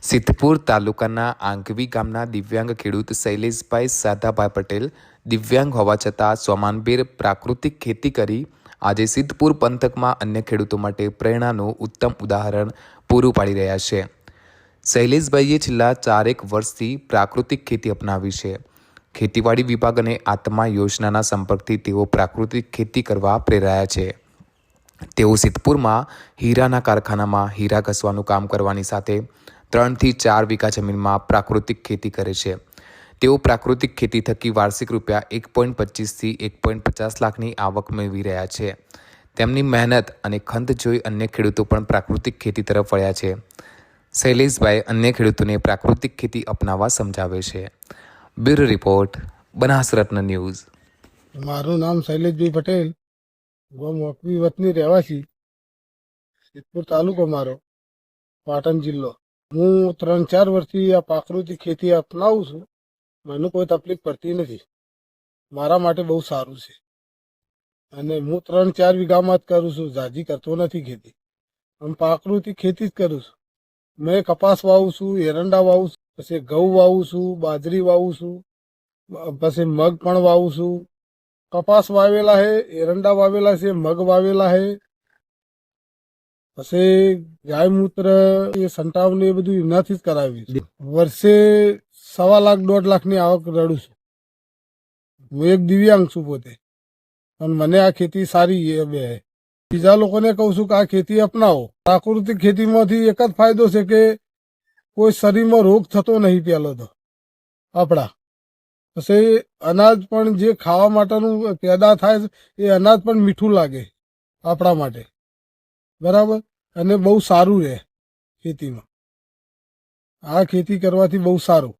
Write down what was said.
સિદ્ધપુર તાલુકાના આંગવી ગામના દિવ્યાંગ ખેડૂત શૈલેષભાઈ સાધાભાઈ પટેલ દિવ્યાંગ હોવા છતાં સ્વમાનભેર પ્રાકૃતિક ખેતી કરી આજે સિદ્ધપુર પંથકમાં અન્ય ખેડૂતો માટે પ્રેરણાનું ઉત્તમ ઉદાહરણ પૂરું પાડી રહ્યા છે. શૈલેષભાઈએ છેલ્લા 4 વર્ષથી પ્રાકૃતિક ખેતી અપનાવી છે. ખેતીવાડી વિભાગ અને આત્મા યોજનાના સંપર્કથી તેઓ પ્રાકૃતિક ખેતી કરવા પ્રેરાયા છે. તેઓ સિદ્ધપુરમાં હીરાના કારખાનામાં હીરા ઘસવાનું કામ કરવાની સાથે 3 થી 4 વીઘા જમીનમાં પ્રાકૃતિક ખેતી કરે છે. તેઓ પ્રાકૃતિક ખેતી થકી વાર્ષિક રૂપિયા 1.25 થી 1.50 લાખની આવક મેળવી રહ્યા છે. તેમની મહેનત અને ખંત જોઈ અન્ય ખેડૂતો પણ પ્રાકૃતિક ખેતી તરફ વળ્યા છે. શૈલેષભાઈ અન્ય ખેડૂતોને પ્રાકૃતિક ખેતી અપનાવવા સમજાવે છે. બ્યુરો રિપોર્ટ, બનાસ રત્ન ન્યૂઝ. મારું નામ શૈલેષભાઈ પટેલ, ગામ વકવી વતની રહેવાસી, સિદ્ધપુર તાલુકો મારો, પાટણ જિલ્લો. હું 3-4 વર્ષથી આ પ્રાકૃતિક ખેતી અપનાવું છું. મને કોઈ તકલીફ પડતી નથી. મારા માટે બહુ સારું છે અને હું 3-4 વીઘામાં જ કરું છું. ઝાઝી કરતો નથી ખેતી. હું પ્રાકૃતિક ખેતી જ કરું છું. મેં કપાસ વાવું છું, એરંડા વાવું છું, પછી ઘઉં વાવું છું, બાજરી વાવું છું, પછી મગ પણ વાવું છું. કપાસ વાવેલા હે, એરંડા વાવેલા છે, મગ વાવેલા હે, પછી ગાય મૂત્ર એ સંટાવ ને એ બધું એનાથી જ કરાવ્યું છે. વર્ષે 1.25 લાખ 1.5 લાખની આવક રડું છું. હું એક દિવ્યાંગ છું પોતે, પણ મને આ ખેતી સારી બે. બીજા લોકોને કહું છું કે આ ખેતી અપનાવો. પ્રાકૃતિક ખેતીમાંથી એક જ ફાયદો છે કે કોઈ શરીરમાં રોગ થતો નહીં. પહેલો તો આપણા પછી અનાજ પણ જે ખાવા માટેનું પેદા થાય એ અનાજ પણ મીઠું લાગે આપણા માટે, બરાબર, અને બહુ સારું રહે ખેતીમાં. આ ખેતી કરવાથી બહુ સારું.